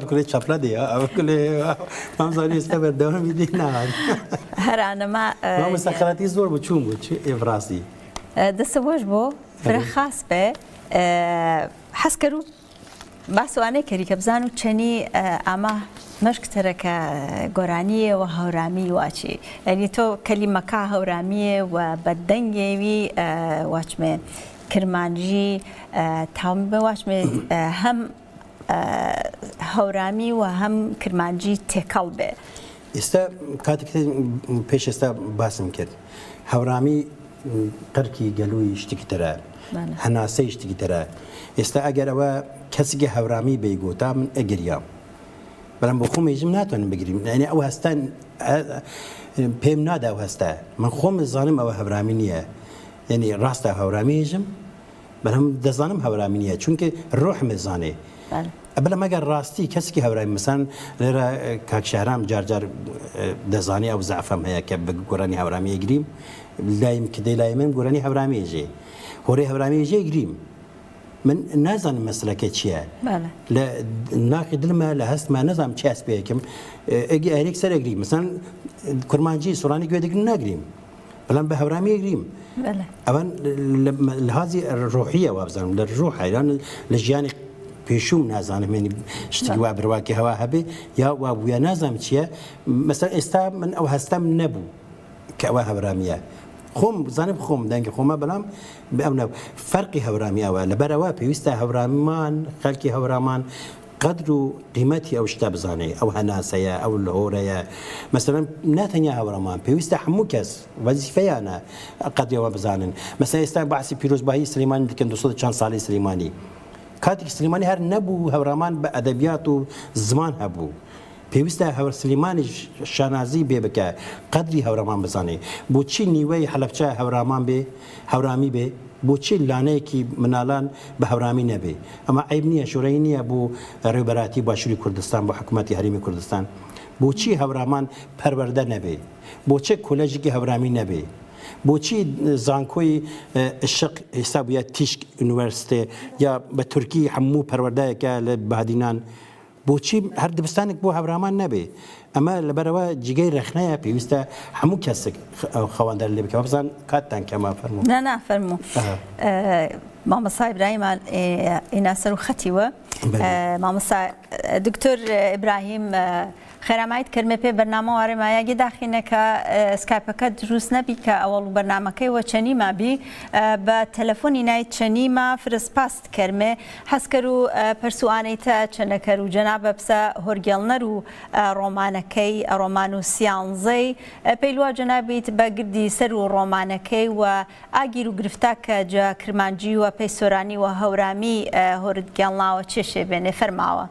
بکڵێ چاپلا دێ بکڵێ مامزانی ئێستا بەردەوام میدی نهات هەرانەما مامۆستا خەڵاتی زۆر بچوون بوو ئێڤڕاستی دەسەوەش بۆ فرە خاص بێ حەزکەر و باسوانەی کەری کە بزان و چەنی ئاما مەشکتەرەکە گۆرانیە و هەورامی واچی ئەنی تۆ کەلیمەکە هەورامیە و بەدەنگێوی واچمێ کرمانجی تاوم بە واچمێ هەم هەورامی و هەم کرمانجی تێکەڵ بێ ئێستا کاتێک پێش ئێستا باسم کرد هەورامی قەرکی گەلووی شتێکی ترە هەناسەی شتێکی ترە ئێستا ئەگەر ئەوە کەسێکی هەورامی بێگوتا من ئەگریام بەڵام بۆ خۆمێژم ناتوانم بگریم یعنی ئەو هەستان پێم نادا ئەو هەستە من خۆم دەزانم ئەوە هەورامی نییە یعنی ڕاستە هەورامێژم بەڵام دەزانم هەورامی نییە چونکە ڕۆحم دەزانێ بەڵام ئەگەر ڕاستی کەسێکی هەورامی مەسەن لێرە کاکشارام جارجار دەزانێ ئەو زعفەم هەیە کە بە گۆرانی هەورامی ئەگریم لایم کە دەی لای من گۆرانی هەورامێژێ هۆرەی هەورامێژێ گریم من نازانم مەسلەکە چییە لە ناقی دڵمە لە هەستمە نەزانم چی هەست پێیەکەم ئەرێک سەر ئەگریم مەسەن کورمانجی سوڕانی گوێدەگرن ناگریم بەڵام بە هەورامی ئەگریم ئەوان لە هازی ڕۆحیە وابزانم لە ڕۆح حیران لە ژیانی پێشوم نازانم شتی وا بڕواکی هەوا هەبێ یا وا بووە نازانم چییە مەسەر ئێستا من ئەو هەستەم نەبوو کە ئەوە هەورامە خۆم بزانم خۆم دەنگی خۆمە بەڵام ئەو فەرقی هەورامی ئەوە لەبەرەوە پێویستە هەورامان خەڵکی هەورامان قدر و قیمەتی ئەو شتە بزانێ ئەو هەناسەیە ئەو لەهۆرەیە مەسەڵەن ناتەنیا هەورامان پێویستە هەموو کەس وەزیفەیانە قەدرەوە بزانن مەسەڵەن ئێستا باسی پیرۆزبایی سلێمانی دکەن 200 چەند ساڵی سلێمانی کاتێکی سلێمانی هەر نەبوو هەورامان بە ئەدەبیات و زمان هەبوو پێویستە هەور سلێمانی شانازی بێ بکە قەدری هەورامان بزانێ بۆچی نیوەی حەلەبچە هەورامان بێ هەورامی بێ بۆچی لانەیەکی مناڵان بە هەورامی نەبێ ئەمە عیب نییە شوڕەی نییە بۆ ڕێوبەراتی باشووری کوردستان بۆ حکوومەتی هەرێمی کوردستان بۆچی هەورامان پەروەردە نەبێ بۆچی کۆلێژێکی هەورامی نەبێ بۆچی زانکۆی شق ئێستا بووە تیشک یونیڤەرسیتێ یا بە تورکی هەموو پەروەردەیەکە لە بەهادینان بۆچی هەر دبستانێک بۆ هەورامان نەبێ ئەمە لەبەرەوە جگەی رەخنەیە پێویستە هەموو کەسێک خەواندەر لێ بکە بزان کاتتان کەما فەرموو نافەرموو مامۆستا ئیبراهیم ئێنا سەر و خەتیوە مامۆستا دکتۆر ئیبراهیم خێرامایت کردمە پێ بەرنامە وارێمایەگی داخینەکە سکایپەکە دروست نەبی کە ئەوەڵ و بەرنامەکەی وە چەنیما بی بە تەلەفۆنی نایت چەنیما فرسپاست کردمێ هەسکەر و پەرسوانەیتە چەنەکەر و جەنابە بسە هۆرگێڵنەر و ڕۆمانەکەی ڕۆمان و سیانزەی پێیلوا جەنابیت بە گردی سەر و ڕۆمانەکەی و ئاگیر و گرفتە کە جا کرمانجی و پەیسۆرانی و هەورامی هۆرگێڵناوە چێشێ بێنێ فەرماوە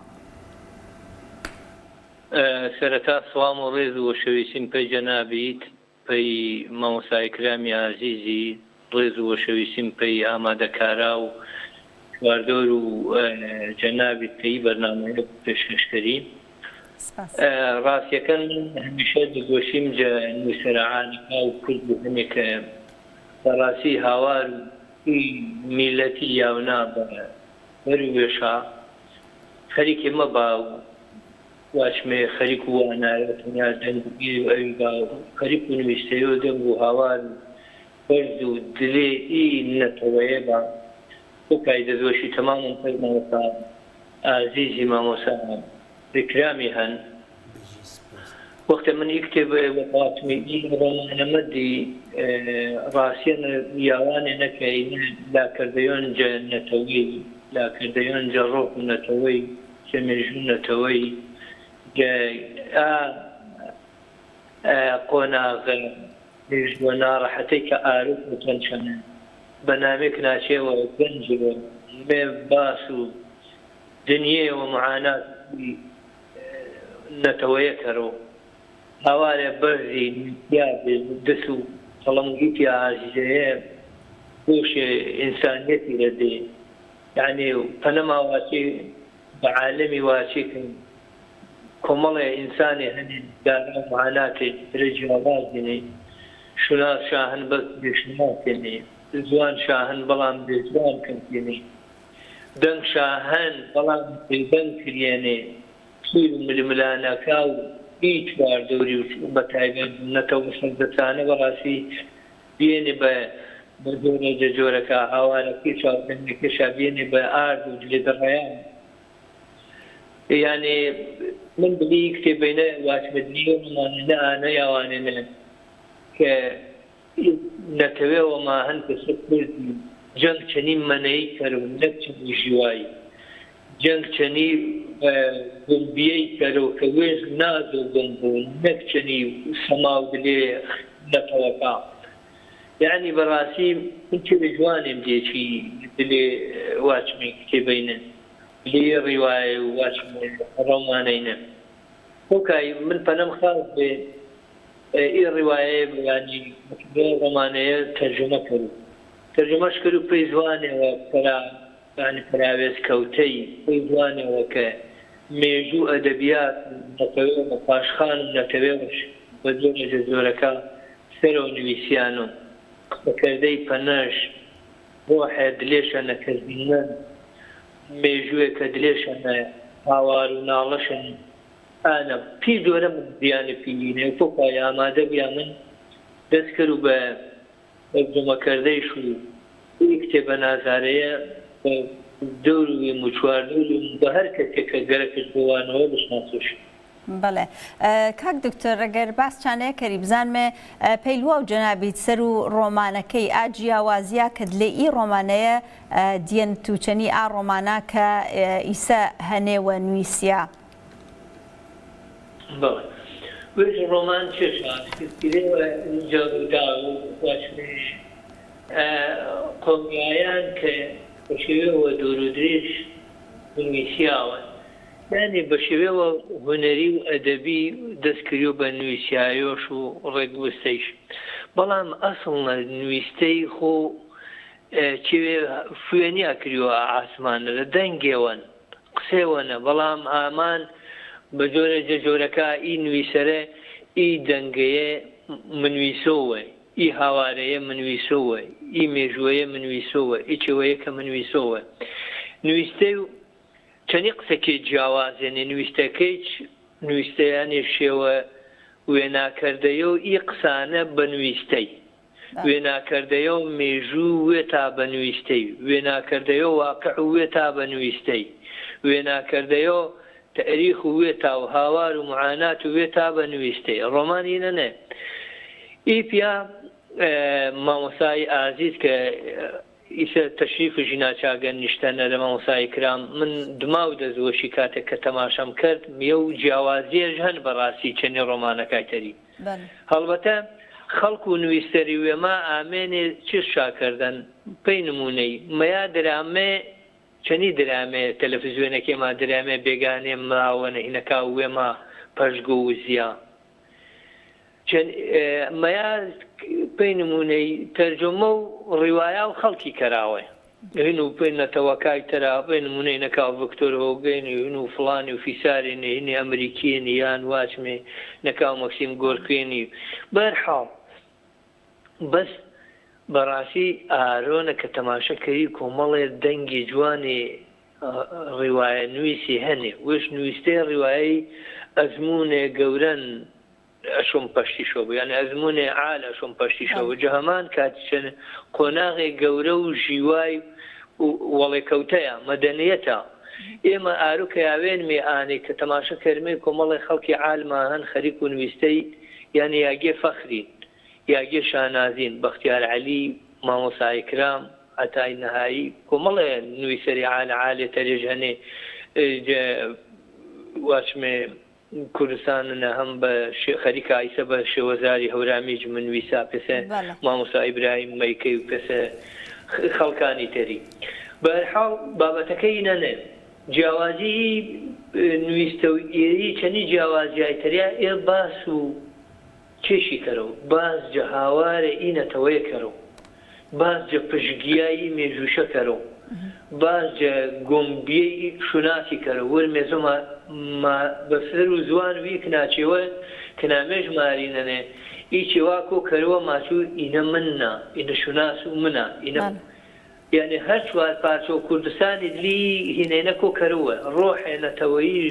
سەرەتا سڵام و ڕێز و شەویستیم پێی جەنابیت پێی مامۆستای کرامی عزیزی ڕێز و شەویستیم پێی ئامادەکارا و واردۆر و جەنابیت پێی بەرنامەیە پێشکەشکەری ڕاستیەکەن هەمیشە دەگۆشیم نووسەرعانەکە و کورد هەنێکە بەڕاستی هاوار و میلەتی یاونا بە بەروێشا خەریکی مەبا واچمێ خەریک و وانایەتنیا دەنگگیر و ئەوی با خەریک و نوویستەیە دەنگ و هاوار بەرز و دلێ ئی نەتەوەیە بە وەکای دەدۆشی تەمامەن پەر مامۆستا عزیزی مامۆستا بکرامی هەن وەختە من ئی کتێب وەقاتمی ئی ڕۆمانەمەدی ڕاستیەن یاوانێ نەکەی لاکردەیۆن نەتەوەی لاکردەیۆن ڕۆح و نەتەوەی مێژوو نەتەوەی قۆناغە مێژووە ناڕەحەتەی کە ئاروت و تەنچەنە بەنامێک ناچێەوە گەنجەوە مێ باس و دنیەوە معانات نەتەوەیە کەرەوە هاوارێ بەرزی دەست و قەڵەمگیتی عازیزەیە بۆشێ ئینسانیەتی دەدێ یعنی پەنەما واچی بعالمی واچی کن کۆمەڵێ ئینسانی هەنێن دارا معاناتی درەجی ئاوازێنێ شوناس شاهن بەس بێشناتێنێ زوان شاهن بەڵام بێزوان کردێنێ دەنگ شاهن بەڵام بێدەنگ کردێنێ سوور ململانەکە و هیچ واردۆری بە تایبەت نەتەوە سەردەچانە بەڕاستی بێنێ بە جۆرە جۆرەکە هاوارەکەی چاودنگەکەشا بێنێ بە ئارد و لێ دەڕایان یعنی من بلی کتێبینە واچمەدنیەوەمانە ئانە یاوانێنە کە نەتەوێەوەما هەن کەسە کوردی جەنگ چەنی مەنەی کەرە و نەک چەندی ژیوایی جەنگ چەنی گومبیەی کەرە و کە وێژ ناز و گەنبوون نەک چەنی سەما و دلێ نەتەوەکە یعنی بەڕاستی من چێ جوانێم دێکی دلێ واچمی کتێبینە لێ ڕیوایە و واچمە ڕۆمانەینە وەکای من پەنەم خاص بێ ئی ڕیوایە ینی ڕۆمانەیە تەرجمە کرد تەرجمەش کرد و پێی زوانەوە ینی پراوێز کەوتەی پێی زوانەوە کە مێژوو ئەدەبیات نەتەوێ پاشخان نەتەوێش بە جۆرە جۆرەکە سەرەوە نوویسیان و بەکردەی پەنەش ڕۆحێ دلێشە نەکەزینە مێژووێک کە دلێشەنە هاوار و ناڵەشن ئانە پی جۆرە من بیانە پیلینێ فۆکای ئامادە بیا من دەست کرد و بە جۆمەکردەیش و کتێبە نازارەیە دەوروی موچواردوو بە هەر کەسێکە گەرەکەش بوانەوە بشناسوش بەڵێ کاک دکتۆر ئەگەر باسچانەیە کەری بزانمێ پەیلووە و جەنابیت سەر و ڕۆمانەکەی ئاجیاوازیا کە لێ ئی ڕۆمانەیە دیێن توچەنی ئا ڕۆمانە کە ئیسە هەنێوە نوویسیا بەڵێ وێژ ڕۆمان چێشێوە جارودا و واچمێش قۆمیایان کە بە شێوەوە دوور و درێژ نوویسیاوە یعنی بە شێوەوە هونەری و ئەدەبی دەستکردو بە نوویسیایۆش و ڕێگوستەیش بەڵام ئەسڵ نوویستەی خۆ فوێنیا کردووە ئاسمانە لە دەنگێوەن قسێوەنە بەڵام ئامان بە جۆرە جۆرەکە ئی نوویسەرە ئی دەنگەیە منویسۆوە ئی هاوارەیە منویسۆوە ئی مێژوەیە منویسۆوە ئی چێوەیە کە منویسۆوە نوویستەی و چەنی قسەکەی جیاوازێنێ نوویستەکەی نوویستەیانی شێوە وێناکردەیە و ئی قسانە بە نوویستەی وێناکردەیە و مێژوو وێ تا بە نوویستەی وێناکردەیە و واقع وێ تا بە نوویستەی وێناکردەیە و تاریخ وێ تا و هاوار و معانات وێ تا بە نوویستەی ڕۆمانی نەنێ ئی پیا مامۆسای ئازیز کە ئیسە تەشریفژی ناچاگەن نیشتەنە لە مامۆسای کرام من دماو دەزوەشی کاتێک کە تەماشەم کرد میە و جیاوازیەش هەن بەڕاستی چەنی ڕۆمانەکەی تەری هەڵبەتە خەڵک و نوویستەری وێما ئامێنێ چ شاکردن پێی نمونەی مەیا درامێ چەنی درامێ تەلەڤیزیۆنەکەیما درامێ بێگانێ ماوەنە هینەکە وێما پەشگۆ و زییا مەیا پێی نمونەی تەرجەمە و ڕیوایا و خەڵکی کەراوە هین و پێ نەتەوەکای تەرا پێ نمونەی نەکاو ڤکتۆر هۆگەینی هین و فڵانی و فیسارێنی هینی ئەمریکیێنی یان واچمێ نەکاو مەکسیم گۆرکوێنی بەرحاڵ بەس بەڕاستی ئارۆنە کە تەماشەکەری کۆمەڵێ دەنگی جوانی ڕیواە نوویسی هەنێ وش نوویستەی ڕیوایی ئەزمونێ گەورەن ئەشۆم پەشتی شۆ بوو یعنی ئەزمونێ عال ئەشۆم پەشتی شۆ بوو جە هەمان کاتیچەن قۆناغێ گەورە و ژیوای وەڵێکەوتەیە مەدەنیەتە ئێمە ئاروکە یاوێن مێئانێ کە تەماشە کەرمەی کۆمەڵی خەڵکی عالمان هەن خەریک و نوویستەی یعنی یاگێ فەخرین یاگێ شانازین بەختیار عەلی مامۆسای کرام عەتای نەهایی کۆمەڵێ نوویسەری عالێ تەرێژ هەنێ واچمێ کوردستانە هەم بە خەریکە ئایسە بە شێوەزاری هەورامیج من نوویسا پێسە مامۆستا ئیبراهیم مەیکەی و پێسە خەڵکانی تەری بەهەرحاڵ بابەتەکەی نەنێ جیاوازی نوویستە و ئێری چەندی جیاوازیای تەریا ئێ باس و کێشی کەرەوە باز جە هاوارە ئینەتەوەیە کەرەوە باز جە پشگیایی مێژوشە کەرەوە باز جە گۆمبیەی شوناسی کەرەوە وەرمێ زۆمە بەسەر و زوان ویک ناچێوە کنامێژ مارینەنێ ئیچی وا کۆ کەرەوە ماچوو ئینە مننا ئینە شوناس و منە ئینە یعنی هەر چوار پارچە و کوردستانی دلی هینێنە کۆ کەرەوە ڕۆحێنەتەوەیی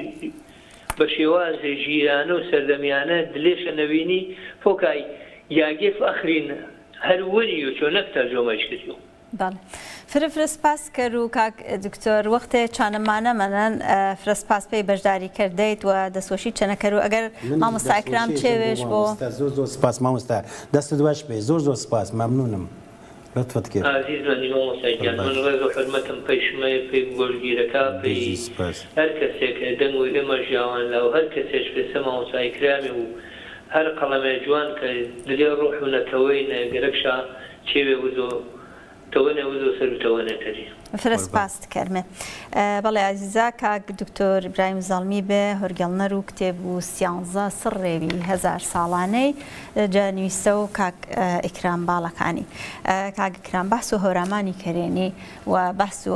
بە شێوازێ ژیرانە و سەردەمیانە دلێشە نەبینی فۆکای یاگێ فەخرین هەر وەری و چۆ نەک تەرجەمەش کردیوە فرسپاس کرد و کاک دکتۆر وەختێ چانەمانە منەن فرسپاس پێی بەشداری کردیت و دەستۆشی چەنەکەر و ئەگەر مامۆستا ئیکرام چێوێش بۆ زۆر سپاس مامۆستا دەستت باش پێ زۆر سپاس مەمنونم لطفت کرد عزیزانی مامۆستا گیان من ڕێز و حرمەتم پێشمەیە پێی گۆژگیرەکە پێی هەر کەسێک دەنگ و ئێمە ژیاوان لەو هەر کەسێش پێسە مامۆستا ئیکرامی و هەر قەڵەمێ جوان کە دلێ ڕۆح و نەتەوەی گەرەکشا چێوێ وزۆ تەوەنێ وزۆ سەر و تەوەنێتەری فرسپاس دکەرمێ بەڵێ عزیزا کاک دکتۆر ئیبراهیم زەڵمی بێ هۆرگەڵنەر و کتێب و سیانزە سڕێوی هەزار ساڵانەی جانویستە و کاک ئیکرام باڵەکانی کاک ئیکرام بەحس و هەورامانی کەرێنی و بەحس و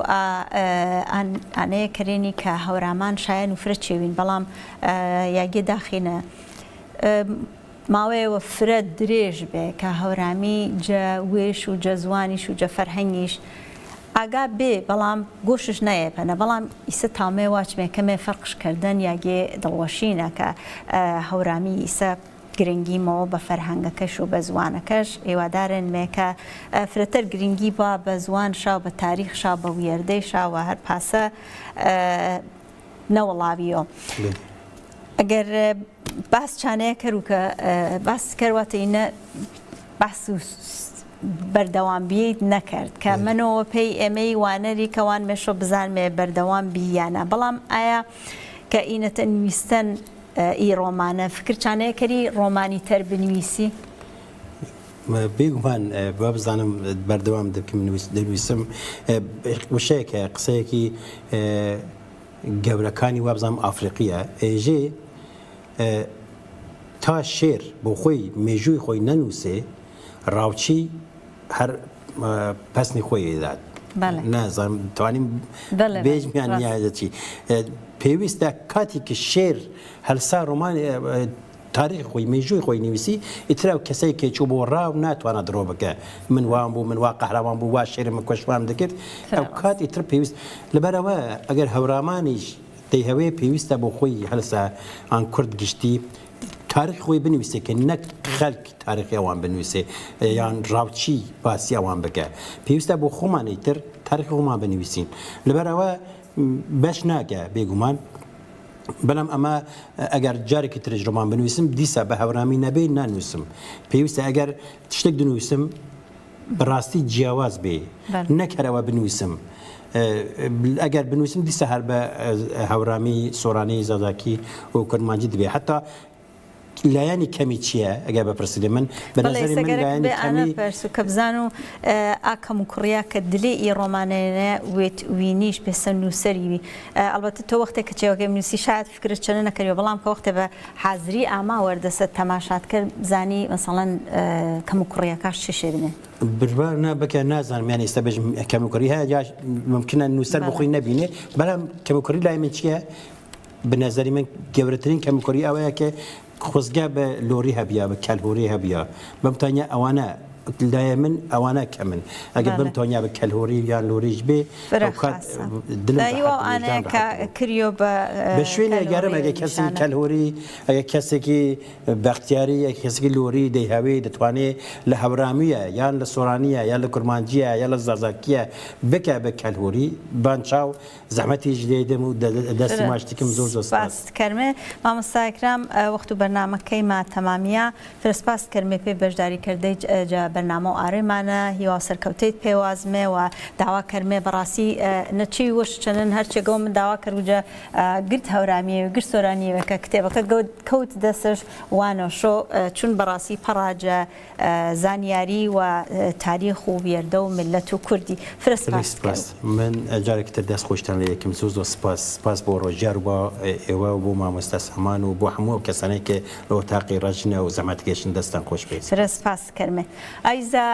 ئانەیە کەرێنی کە هەورامان شایەن و فرە چێوین بەڵام یاگێ داخینە ماوەیەوە فرە درێژ بێ کە هەورامی جە وێش و جە زوانیش و جە فەرهەنگیش ئاگا بێ بەڵام گۆشش نایەپەنە بەڵام ئیسە تامێ واچمێ کەمێ فەرقشکردن یاگێ دڵوەشینە کە هەورامی ئیسە گرنگیمەوە بە فەرهەنگەکەش و بە زوانەکەش ئێوادارن مێ کە فرەتەر گرنگی بە بە زوان شاو بە تاریخ شاو بە ویێردەی شاوە هەر پاسە نەوەڵاویەوە ئەگەر باس چانەیە کەروکە باس کەرواتەینە باس و بەردەوام بیت نەکرد کە منەوە پێی ئێمەی وانەری کەوان مێشۆ بزانمێ بەردەوام بیانە بەڵام ئایا کە ئینەتە نوویستن ئی ڕۆمانە فکر چانەیە کەری ڕۆمانی تەر بنویسی بێگومان با بزانم بەردەوام دەکەم دەنویسم وشەیەکە قسەیەکی گەورەکانی وابزانم ئافریقیە ئێژێ تا شێر بۆ خۆی مێژووی خۆی نەنووسێ ڕاوچی هەر پەسنی خۆی داد نازانم توانیم بێژمیان نیادەچی پێویستە کاتی کە شێر هەلسا ڕۆمان تاریخ خۆی مێژووی خۆی نوویسی ئیترا کەسەی کێچوو بۆ ڕاو ناتوانە درۆ بکە من وام بوو من وا قەهرامان بوو وا شێرمە کۆشمان دەکرد ئەو کاتی تر پێویست لەبەرەوە ئەگەر هەورامانیش دەی هەوێ پێویستە بۆ خۆی هەلسا ئان کورد گشتی تاریخ خۆی بنویسێ کە نەک خەلک تاریخی ئەوان بنویسێ یان ڕاوچی باسی ئەوان بکە پێویستە بۆ خۆمانی تر تاریخ خۆمان بنویسین لەبەرەوە بەش ناکە بێگومان بەڵام ئەمە ئەگەر جارێکی ترش ڕۆمان بنویسم دیسە بە هەورامی نەبێ نانووسم پێویستە ئەگەر شتێک دنووسم بەڕاستی جیاواز بێ نەکەرەوە بنووسم ئەگەر بنووسم دیسە هەر بە هەورامی سۆرانی زەداکی و کورمانجی دەبێ حتا لایانی کەمی چییە ئەگە بەپرسیدە من بەنظری من لایانی کەمی پرسو کە بزان و ئاکەم و کوڕیا کە دلێ ئی ڕۆمانەیە وێت وینیش بێسە نووسەری ئەلبەتە تۆ وەختێک کە چێوەکەی نووسی شاید فکرت چەنە نەکەریەوە بەڵام کە وەختە بە حازری ئاما وەردەسە تەماشات کرد زانی مەسەڵەن کەم و کوڕیەکەش چ شێ بنێ بربار نابکە نازانم یانی ئێستا بێژم کەموکڕی هەیە یا ممکنە نووسەر بخۆی نەبینێ بەڵام کەموکڕی لای من چییە بنظری من گەورەترین کەموکڕی ئەوەیە کە خۆزگا بە لۆری هەبیا بە کەلهۆری هەبیا بەمتانیا ئەوانە لای من ئەوانە کە من ئەگەر بمتوانیا بە کەلهۆری یان لۆریش بێ کریۆ بە شوێنە گەرم ئەگە کەسی کەلهۆری ئەگە کەسێکی بەختیاری کەسێکی لۆری دەیهاوێ دەتوانێت لە هەورامیە یان لە سۆرانیە یان لە کورمانجیە یان لە زازاکیە بکە بە کەلهۆری بانچاو زەحمەتیش لێدەم و دەستی ماشتێکم زۆر سپاس کەرمێ مامۆستا ئەکرام وەخت و بەرنامەکەی ما تەمامیە فرسپاس کەرمێ پێی بەشداری کردەی بەرنامە و ئارێمانە هیوا سەرکەوتەیت پێوازمێ و داوا کەرمێ بەڕاستی نەچی وش چەنن هەرچێگەڵ من داوا کردوجە گرت هەورامیە گرت سۆرانیەوەکە کتێبەکە کەوت دەسش وانەشۆ چون بەڕاستی پەڕاجە زانیاری و تاریخ و وێردە و ملەت و کوردی فرسپاس من جارێکتر دەست خۆشتان لە یەکم زۆر زۆر سپاس بۆ ڕۆژیار بۆ ئێوە و بۆ مامۆستا سامان و بۆ هەموو کەسانەی کە لەوە تاقی ڕژنە و زەحمەتکێشن دەستان خۆش بێت فرسپاس کەرمێ ئایزە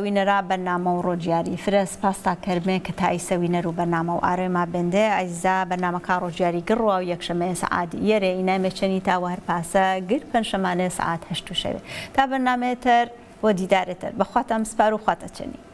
وینەرا بەرنامە و ڕۆژیاری فرسپاس تا کەرمێ کە تایسە وینەر و بەرنامە و ئارێما بێندێ ئایزە بەرنامەکە ڕۆژیاری گڕوا و یەکشەمەیە سەعات یەرێ ئینامێچەنی تاوە هەرپاسە گر پەنجشەمانێ سەعات 8 تا بەرنامێتر بۆ دیدارێتر بەخواتان سپار و خواتە چەنی